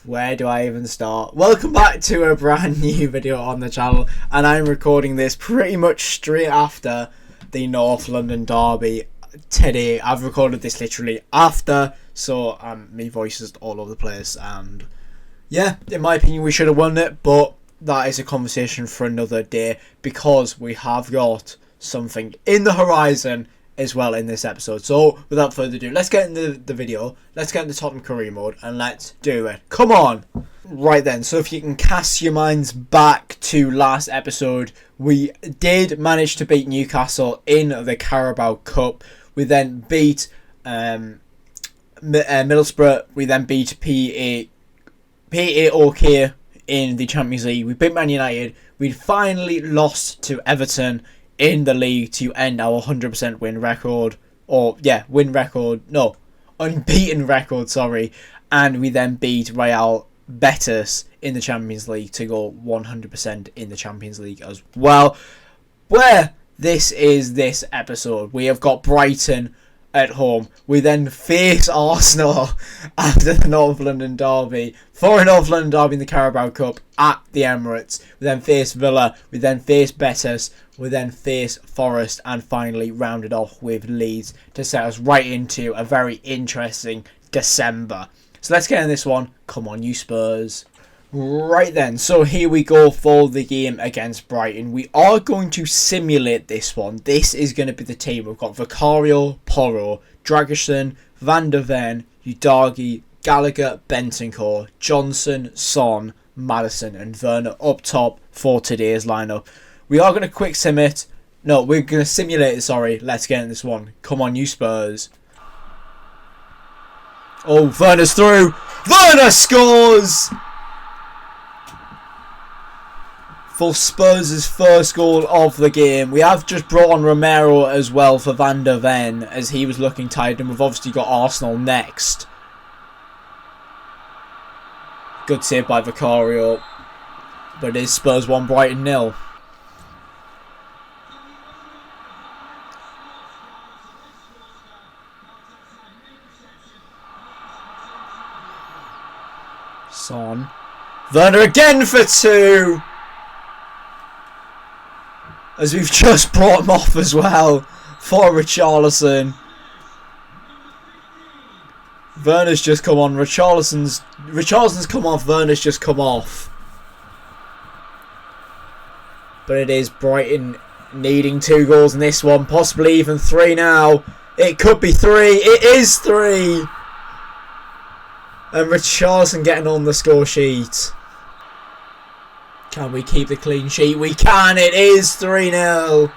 Where do I even start? Welcome back to a brand new video on the channel, and I'm recording this pretty much straight after the North London derby today. I've recorded this literally after, so my voice is all over the place, and yeah, in my opinion we should have won it, but that is a conversation for another day because we have got something in the horizon as well in this episode. So without further ado, let's get into the video, let's get into Tottenham career mode, and let's do it. Come on! Right then, so if you can cast your minds back to last episode, we did manage to beat Newcastle in the Carabao Cup. We then beat Middlesbrough. We then beat PAOK in the Champions League. We beat Man United. We finally lost to Everton in the league to end our 100% win record, unbeaten record, sorry, and we then beat Real Betis in the Champions League to go 100% in the Champions League as well. Where this is this episode, we have got Brighton at home. We then face Arsenal after the North London derby, for a North London derby in the Carabao Cup at the Emirates. We then face Villa, we then face Betis, we then face Forest, and finally rounded off with Leeds to set us right into a very interesting December. So let's get in this one. Come on, you Spurs. Right then, so here we go for the game against Brighton. We are going to simulate this one. This is going to be the team. We've got Vicario, Porro, Dragisin, Van der Ven, Udogie, Gallagher, Bentancur, Johnson, Son, Maddison and Werner up top for today's lineup. We are going to quick sim it. No, we're going to simulate it, sorry. Let's get in this one. Come on, you Spurs. Oh, Werner's through. Werner scores! For Spurs' first goal of the game. We have just brought on Romero as well for Van der Ven, as he was looking tired, and we've obviously got Arsenal next. Good save by Vicario, but it is Spurs 1, Brighton 0. Son. Werner again for 2! As we've just brought him off as well for Richarlison. Werner's just come on. Richarlison's come off. Werner's just come off. But it is Brighton needing 2 goals in this one. Possibly even 3 now. It could be 3. It is 3. And Richarlison getting on the score sheet. Can we keep the clean sheet? We can. It is 3-0.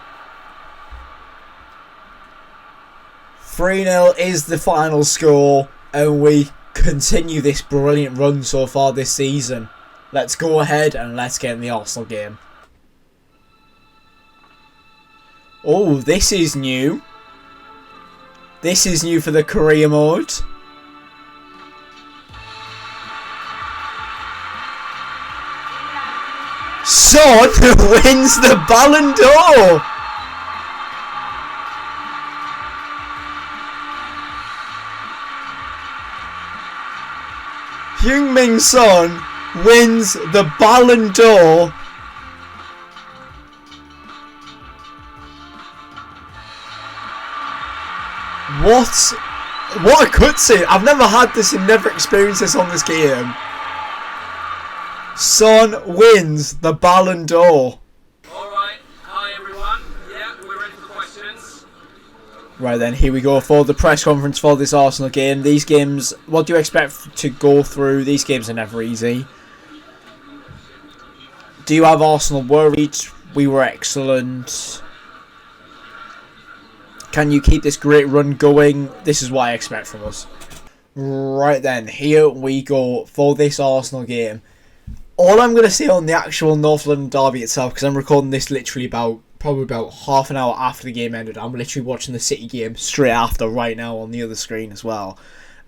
3-0 is the final score. And we continue this brilliant run so far this season. Let's go ahead and let's get in the Arsenal game. Oh, this is new. This is new for the career mode. Son wins the Ballon d'Or! Heung-min Son wins the Ballon d'Or. What a cutscene! I've never had this and never experienced this on this game. Son wins the Ballon d'Or. Alright, hi everyone. Yeah, we're ready for questions. Right then, here we go for the press conference for this Arsenal game. These games, what do you expect to go through? These games are never easy. Do you have Arsenal worried? We were excellent. Can you keep this great run going? This is what I expect from us. Right then, here we go for this Arsenal game. All I'm going to say on the actual North London derby itself, because I'm recording this literally probably about half an hour after the game ended. I'm literally watching the City game straight after right now on the other screen as well.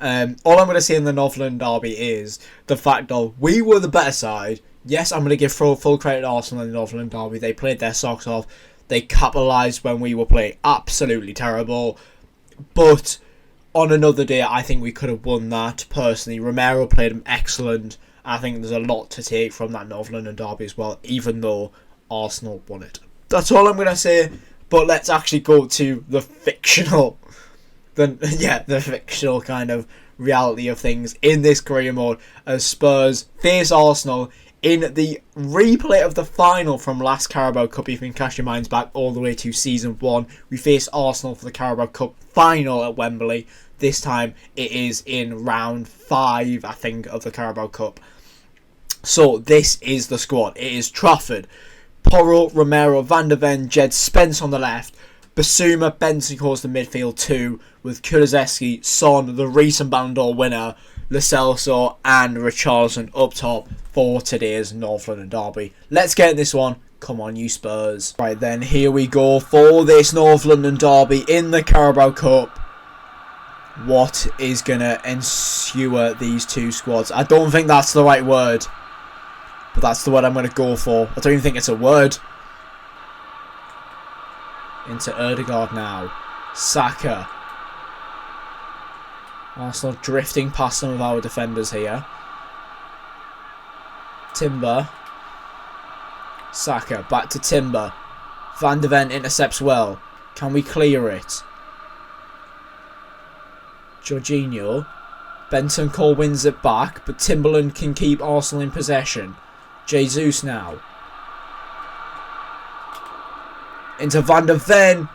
All I'm going to say in the North London derby is the fact that we were the better side. Yes, I'm going to give full credit to Arsenal in the North London derby. They played their socks off. They capitalised when we were playing absolutely terrible. But on another day, I think we could have won that, personally. Romero played him excellent. I think there's a lot to take from that North London derby as well, even though Arsenal won it. That's all I'm going to say, but let's actually go to the fictional, the fictional kind of reality of things in this career mode as Spurs face Arsenal in the replay of the final from last Carabao Cup. If you can cast your minds back all the way to season 1, we faced Arsenal for the Carabao Cup final at Wembley. This time it is in round 5, I think, of the Carabao Cup. So this is the squad. It is Trafford, Porro, Romero, Van der Ven, Jed Spence on the left, Basuma, Bentancur's the midfield 2, with Kulusevski, Son, the recent Ballon d'Or winner, Lo Celso and Richarlison up top for today's North London derby. Let's get this one. Come on, you Spurs. Right then, here we go for this North London derby in the Carabao Cup. What is going to ensue these two squads? I don't think that's the right word, but that's the word I'm going to go for. I don't even think it's a word. Into Ødegaard now. Saka. Arsenal drifting past some of our defenders here. Timber. Saka back to Timber. Van der Ven intercepts well. Can we clear it? Jorginho. Bentancur wins it back, but Timberland can keep Arsenal in possession. Jesus now. Into Van der Ven.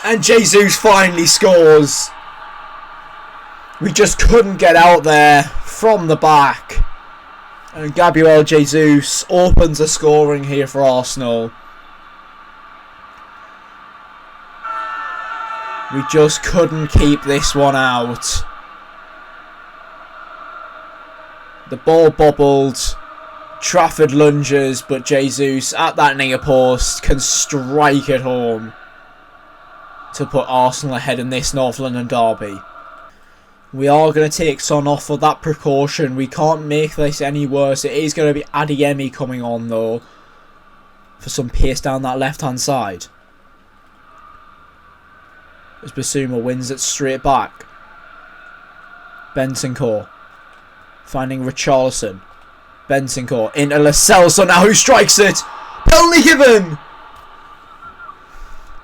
And Jesus finally scores. We just couldn't get out there from the back. And Gabriel Jesus opens the scoring here for Arsenal. We just couldn't keep this one out. The ball bobbled. Trafford lunges, but Jesus at that near post can strike it home to put Arsenal ahead in this North London derby. We are going to take Son off for that precaution. We can't make this any worse. It is going to be Adeyemi coming on though for some pace down that left hand side. As Basuma wins it straight back. Bentancur finding Richarlison. Bentancur into Lo Celso now, who strikes it. Penalty given.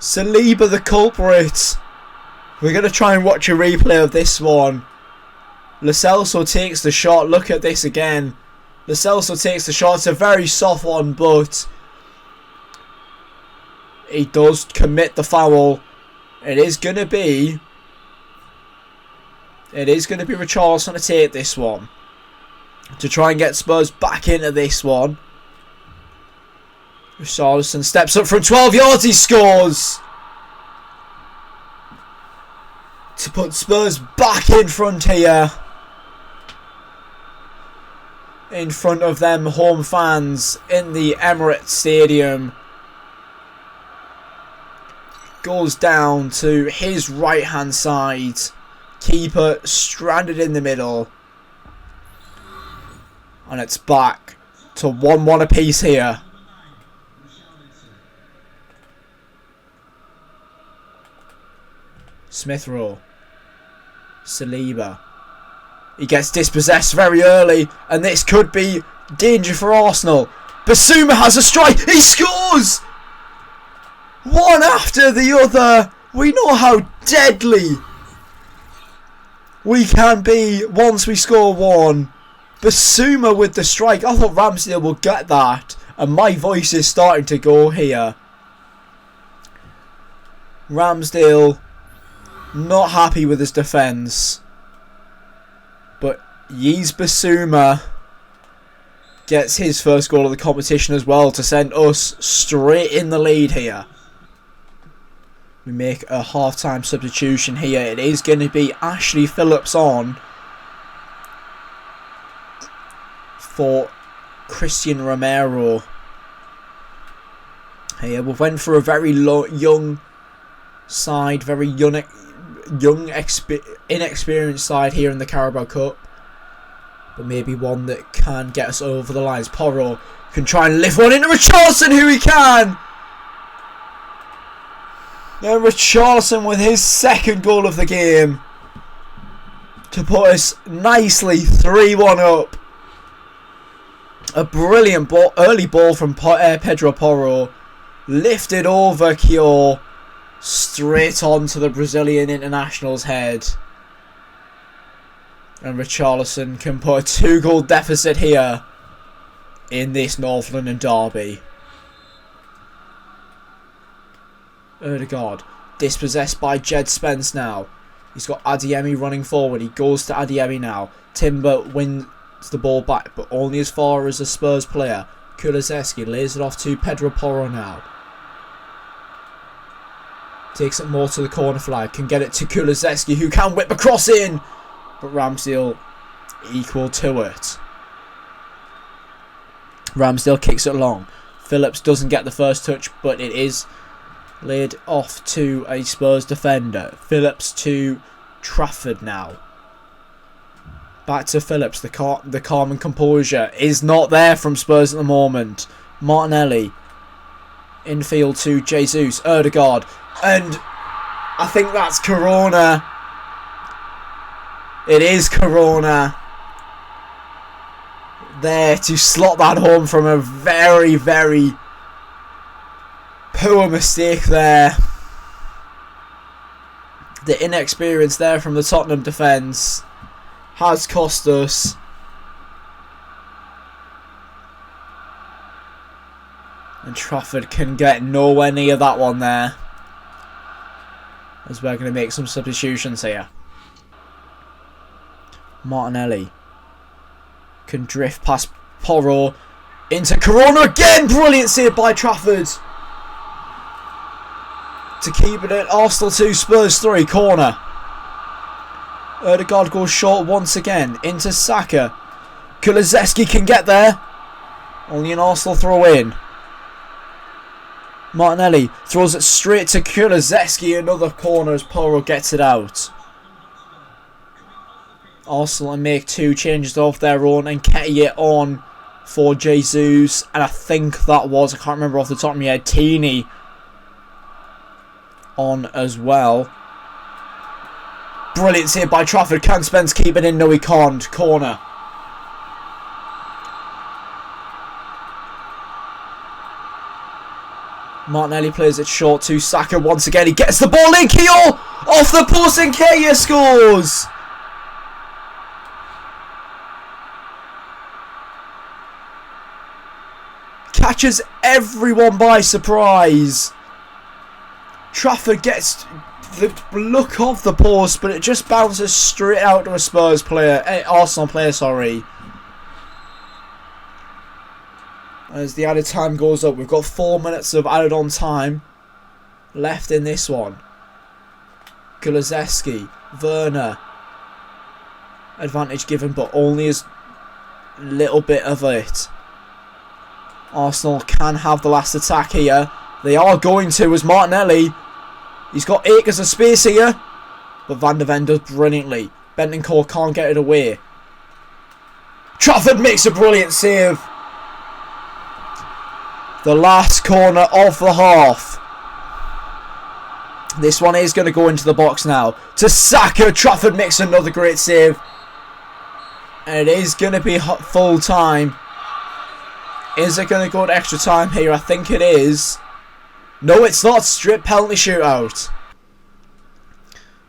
Saliba the culprit. We're going to try and watch a replay of this one. Lo Celso takes the shot. Look at this again. Lo Celso takes the shot. It's a very soft one, but he does commit the foul. It is going to be Richarlison to take this one, to try and get Spurs back into this one. Richarlison steps up from 12 yards. He scores to put Spurs back in front here, in front of them home fans in the Emirates Stadium. Goes down to his right hand side. Keeper stranded in the middle. And it's back to 1-1 apiece here. Smith Rowe. Saliba. He gets dispossessed very early, and this could be danger for Arsenal. Basuma has a strike. He scores! One after the other. We know how deadly we can be once we score one. Basuma with the strike. I thought Ramsdale would get that, and my voice is starting to go here. Ramsdale not happy with his defence, but Yves Basuma gets his first goal of the competition as well to send us straight in the lead here. We make a half-time substitution here. It is going to be Ashley Phillips on for Christian Romero. Here we went for a very young side, very inexperienced side here in the Carabao Cup, but maybe one that can get us over the lines. Porro can try and lift one into Richarlison, who he can. And Richarlison with his second goal of the game. to put us nicely 3-1 up. A brilliant ball, early ball from Pedro Porro. Lifted over Kyo. Straight onto the Brazilian international's head. And Richarlison can put a 2-goal deficit here in this North London derby. Odegaard, dispossessed by Jed Spence now. He's got Adeyemi running forward. He goes to Adeyemi now. Timber wins the ball back, but only as far as a Spurs player. Kulusevski lays it off to Pedro Porro now. Takes it more to the corner flag. Can get it to Kulusevski, who can whip across in. But Ramsdale equal to it. Ramsdale kicks it long. Phillips doesn't get the first touch, but it is laid off to a Spurs defender. Phillips to Trafford now. Back to Phillips. The calm and composure is not there from Spurs at the moment. Martinelli. Infield to Jesus. Odegaard. And I think that's Corona. It is Corona. There to slot that home from a very, very poor mistake there. The inexperience there from the Tottenham defence has cost us. And Trafford can get nowhere near that one there. As we're going to make some substitutions here. Martinelli can drift past Porro into Corona again. Brilliant save by Trafford to keep it at Arsenal 2, Spurs 3. Corner. Odegaard goes short once again into Saka. Kulusevski can get there. Only an Arsenal throw in. Martinelli throws it straight to Kulusevski. Another corner as Porro gets it out. Arsenal make 2 changes off their own and Nketiah on for Jesus. And I think that was, I can't remember off the top of my head, Teeny on as well. Brilliant save by Trafford. Can Spence keep it in? No, he can't. Corner. Martinelli plays it short to Saka once again. He gets the ball in. Kyo off the post and Nketiah scores. Catches everyone by surprise. Trafford gets the look of the post, but it just bounces straight out to a Spurs player, Arsenal player, sorry. As the added time goes up, we've got 4 minutes of added on time left in this one. Kulusevski, Werner. Advantage given, but only as little bit of it. Arsenal can have the last attack here. They are going to, as Martinelli. He's got acres of space here. But Van de Ven does brilliantly. Bentancur can't get it away. Trafford makes a brilliant save. The last corner of the half. This one is going to go into the box now. To Saka. Trafford makes another great save. And it is going to be full time. Is it going to go to extra time here? I think it is. No, it's not. Straight penalty shootout.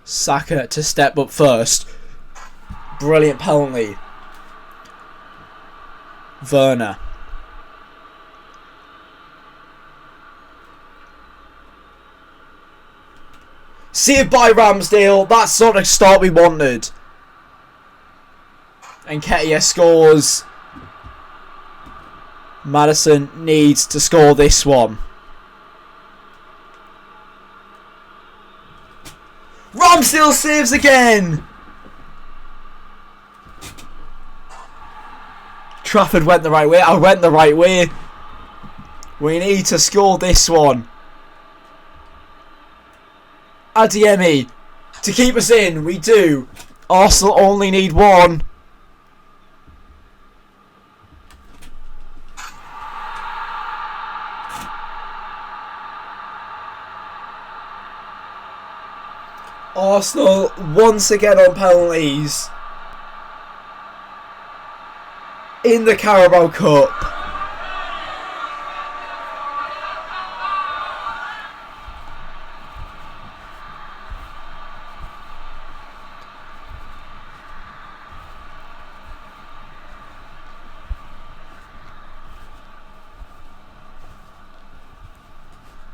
Saka to step up first. Brilliant penalty. Werner. Saved by Ramsdale. That sort of start we wanted. And Nketiah scores. Maddison needs to score this one. Ramsdale saves again. Trafford went the right way. I went the right way. We need to score this one. Adeyemi to keep us in. We do. Arsenal only need one. Arsenal once again on penalties in the Carabao Cup.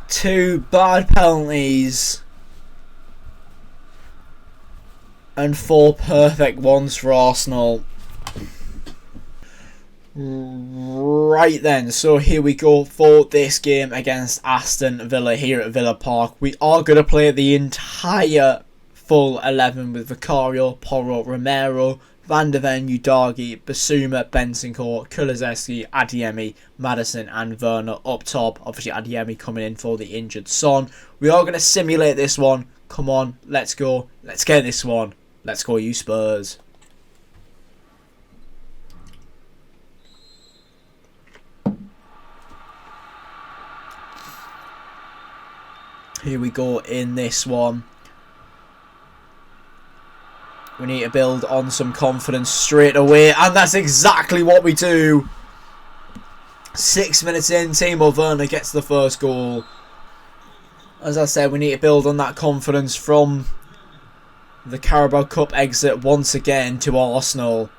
Two bad penalties and 4 perfect ones for Arsenal. Right then, so here we go for this game against Aston Villa here at Villa Park. We are going to play the entire full 11 with Vicario, Porro, Romero, Van de Ven, Udogie, Basuma, Bentancur, Kulusevski, Adeyemi, Maddison and Werner up top. Obviously Adeyemi coming in for the injured Son. We are going to simulate this one. Come on, let's go. Let's get this one. Let's go you Spurs. Here we go in this one. We need to build on some confidence straight away. And that's exactly what we do. 6 minutes in, Timo Werner gets the first goal. As I said, we need to build on that confidence from the Carabao Cup exit once again to Arsenal.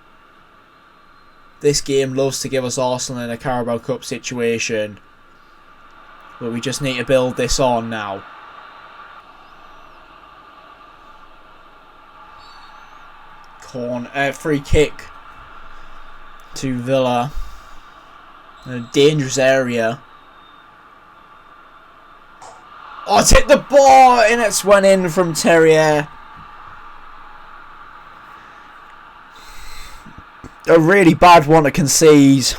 This game loves to give us Arsenal in a Carabao Cup situation. But we just need to build this on now. Free kick to Villa in a dangerous area. Oh, it's hit the ball and it's went in from Terrier. A really bad one to concede.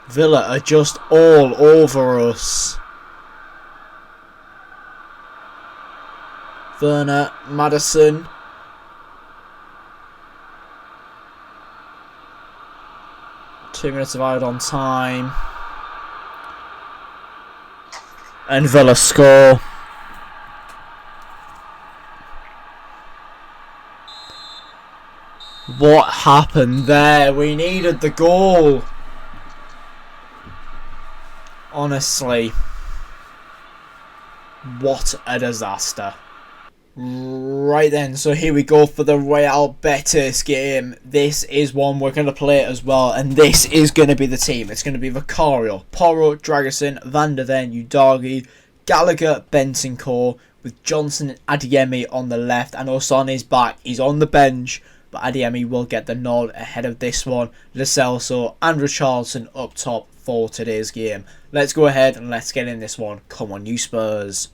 Villa are just all over us. Werner, Maddison. Two minutes of added on time. And Villa score. What happened there? We needed the goal. Honestly, what a disaster. Right then, so here we go for the Real Betis game. This is one we're going to play as well, and this is going to be the team. It's going to be Vicario, Porro, Dragusin, Van de Ven, Udogie, Gallagher, Bentancur, with Johnson and Adeyemi on the left, and Osan is back. He's on the bench, but Adeyemi will get the nod ahead of this one. Lo Celso and Richarlison up top for today's game. Let's go ahead and let's get in this one. Come on, you Spurs.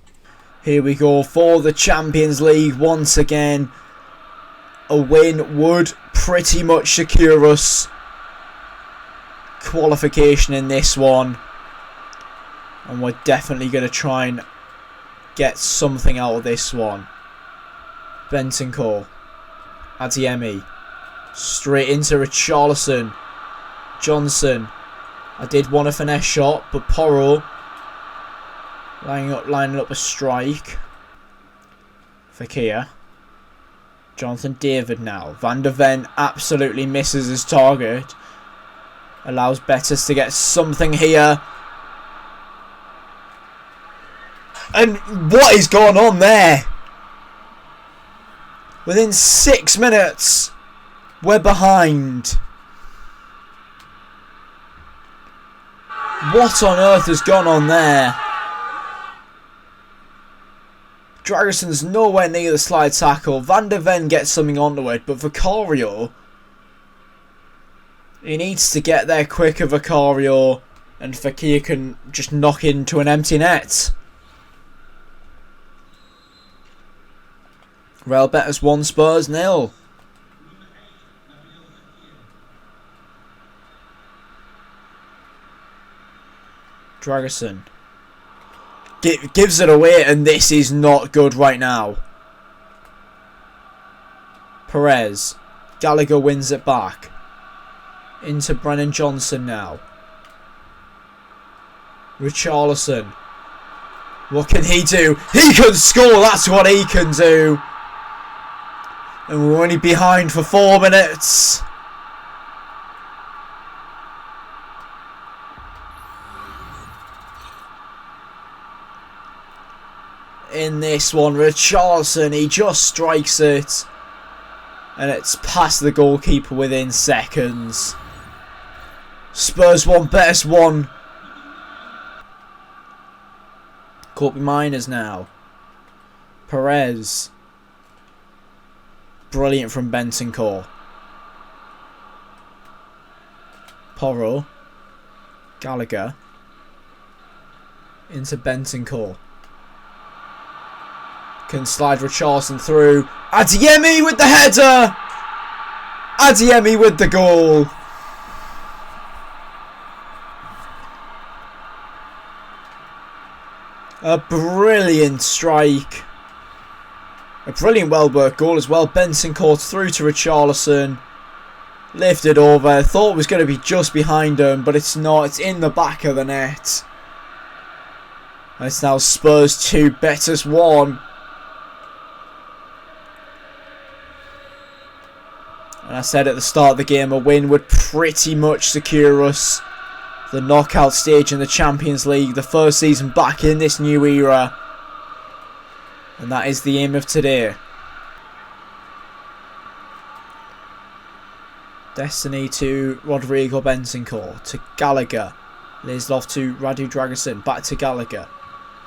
Here we go for the Champions League once again. A win would pretty much secure us qualification in this one. And we're definitely going to try and get something out of this one. Bentancur. Adeyemi. Straight into Richarlison. Johnson. I did want a finesse shot, but Porro lining up a strike. Fekir. Jonathan David now. Van de Ven absolutely misses his target. Allows Betis to get something here. And what is going on there? Within 6 minutes, we're behind. What on earth has gone on there? Dragoson's nowhere near the slide tackle. Van de Ven gets something onto it, but Vicario, he needs to get there quicker, Vicario, and Fekir can just knock into an empty net. Real Betis 1, Spurs 0. Dragusin gives it away, and this is not good right now. Perez. Gallagher wins it back. Into Brennan Johnson now. Richarlison. What can he do? He can score! That's what he can do! And we're only behind for 4 minutes. In this one, Richarlison, he just strikes it. And it's past the goalkeeper within seconds. Spurs 1, Betis 1. Corby Miners now. Perez. Brilliant from Bentancur. Porro. Gallagher. Into Bentancur. Can slide Richarlison through. Adeyemi with the header! Adeyemi with the goal. A brilliant strike. A brilliant well-worked goal as well. Bentancur through to Richarlison. Lifted over. Thought it was going to be just behind him, but it's not. It's in the back of the net. And it's now Spurs 2, Betis 1. And I said at the start of the game, a win would pretty much secure us the knockout stage in the Champions League. The first season back in this new era. And that is the aim of today. Destiny to Rodrigo Bentancur. To Gallagher. Lislov to Radu Dragusin. Back to Gallagher.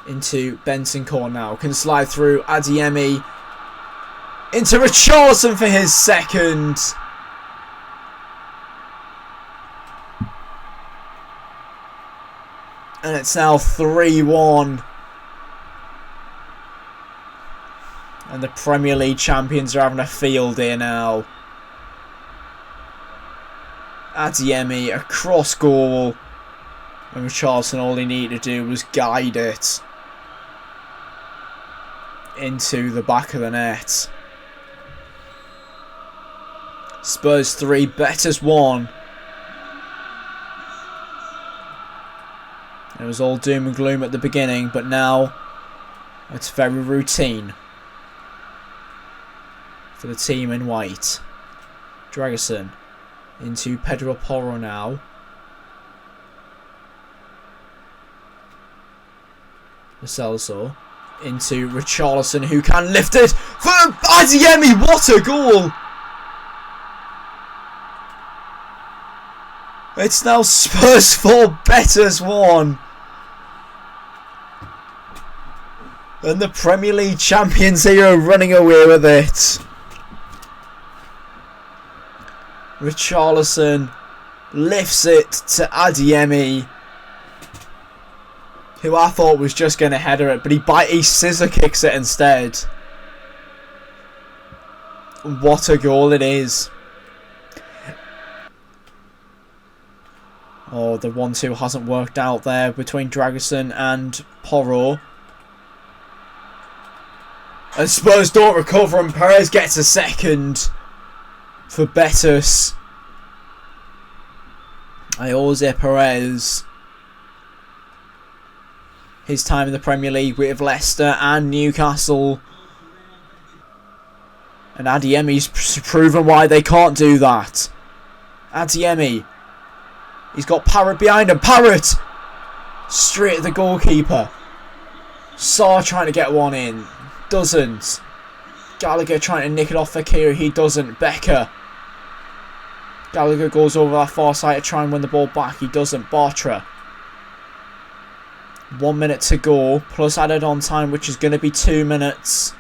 Into Bentancur now. Can slide through Adeyemi. Into Richarlison for his second. And it's now 3-1. And the Premier League champions are having a field day now. Adeyemi, a cross goal. And Richarlison, all he needed to do was guide it into the back of the net. Spurs 3, Betis 1. It was all doom and gloom at the beginning, but now it's very routine for the team in white. Dragusin into Pedro Porro now. Lo Celso into Richarlison, who can lift it for Adeyemi. What a goal! It's now Spurs 4, Betis 1. And the Premier League champions here are running away with it. Richarlison lifts it to Adeyemi, who I thought was just going to header it, but he scissor kicks it instead. What a goal it is. Oh, the 1-2 hasn't worked out there between Dragusin and Porro. And Spurs don't recover, and Perez gets a second for Betis. Jose Perez. His time in the Premier League with Leicester and Newcastle. And Adeyemi's proven why they can't do that. Adeyemi. He's got Parrott behind him. Parrott! Straight at the goalkeeper. Sarr trying to get one in. Doesn't. Gallagher trying to nick it off Fekir. He doesn't. Becker. Gallagher goes over that far side to try and win the ball back. He doesn't. Bartra. 1 minute to go. Plus added on time, which is going to be 2 minutes.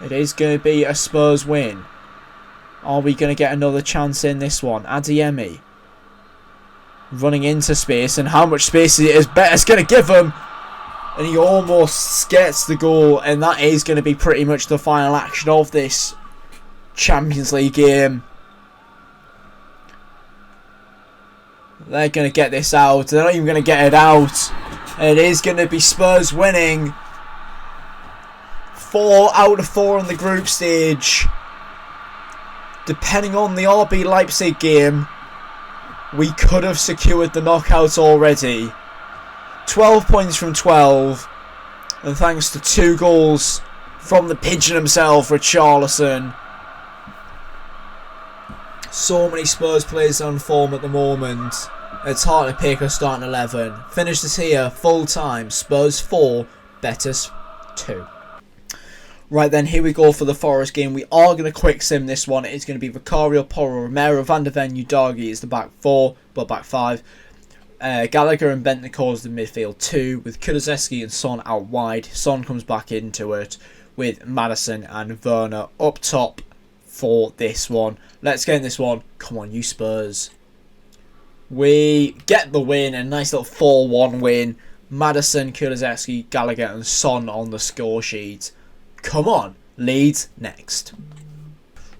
It is going to be a Spurs win. Are we going to get another chance in this one? Adeyemi. Running into space, and how much space is Betis going to give him? And he almost gets the goal, and that is going to be pretty much the final action of this Champions League game. They're going to get this out. They're not even going to get it out. And it is going to be Spurs winning 4 out of 4 in the group stage. depending on the RB Leipzig game, we could have secured the knockout already. 12 points from 12, and thanks to 2 goals from the pigeon himself, Richarlison. So many Spurs players on form at the moment. It's hard to pick a starting 11. Finishes here, full time. Spurs 4, Betis 2. Right then, here we go for the Forest game. We are going to quick sim this one. It's going to be Vicario, Porro, Romero, Van der Ven, Udogie is the back 4, well back 5. Gallagher and Bentancur is the midfield 2, with Kulusevski and Son out wide. Son comes back into it with Maddison and Werner up top for this one. Let's get in this one. Come on, you Spurs. We get the win, a nice little 4-1 win. Maddison, Kulusevski, Gallagher and Son on the score sheet. Come on, Leeds next.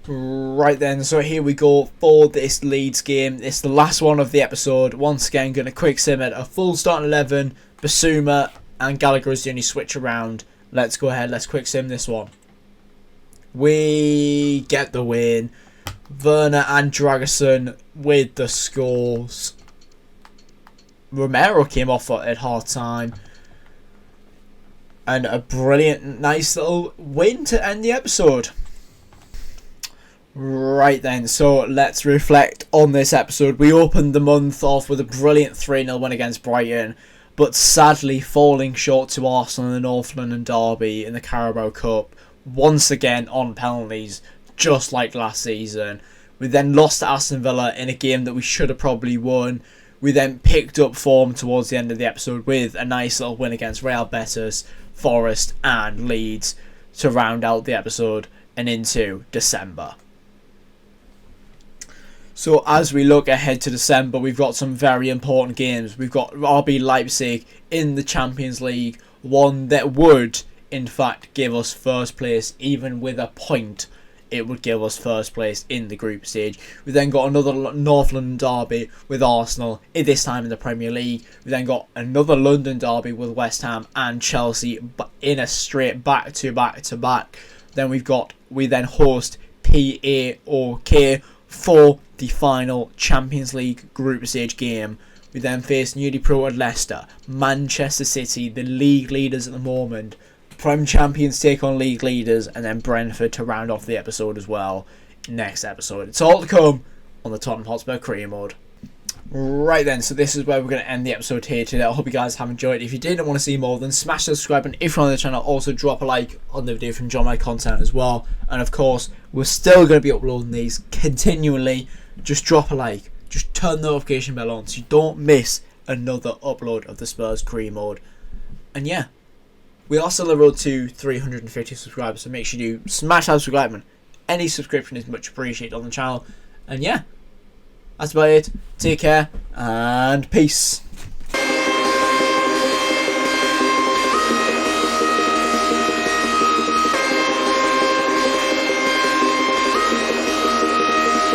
Right then, so here we go for this Leeds game. It's the last one of the episode. Once again, going to quick sim at a full starting 11. Basuma and Gallagher is the only switch around. Let's go ahead, let's quick sim this one. We get the win. Werner and Dragerson with the scores. Romero came off at half time. And a brilliant, nice little win to end the episode. Right then, so let's reflect on this episode. We opened the month off with a brilliant 3-0 win against Brighton, but sadly falling short to Arsenal in the North London derby in the Carabao Cup, once again on penalties, just like last season. We then lost to Aston Villa in a game that we should have probably won. We then picked up form towards the end of the episode with a nice little win against Real Betis, Forest and Leeds to round out the episode and into December. So as we look ahead to December, we've got some very important games. We've got RB Leipzig in the Champions League, one that would in fact give us first place. Even with a point, it would give us first place in the group stage. We then got another North London derby with Arsenal, this time in the Premier League. We then got another London derby with West Ham and Chelsea in a straight back-to-back. Then we then host PAOK for the final Champions League group stage game. We then face newly promoted Leicester, Manchester City, the league leaders at the moment. Prem champions take on league leaders, and then Brentford to round off the episode as well. Next episode. It's all to come on the Tottenham Hotspur career mode. Right then, so this is where we're going to end the episode here today. I hope you guys have enjoyed. If you did and want to see more, then smash the subscribe button. If you're on the channel, also drop a like on the video if you enjoy my content as well. And of course, we're still going to be uploading these continually. Just drop a like. Just turn the notification bell on so you don't miss another upload of the Spurs career mode. And yeah, we are still on the road to 350 subscribers, so make sure you smash that subscribe button. Any subscription is much appreciated on the channel. And yeah, that's about it. Take care and peace.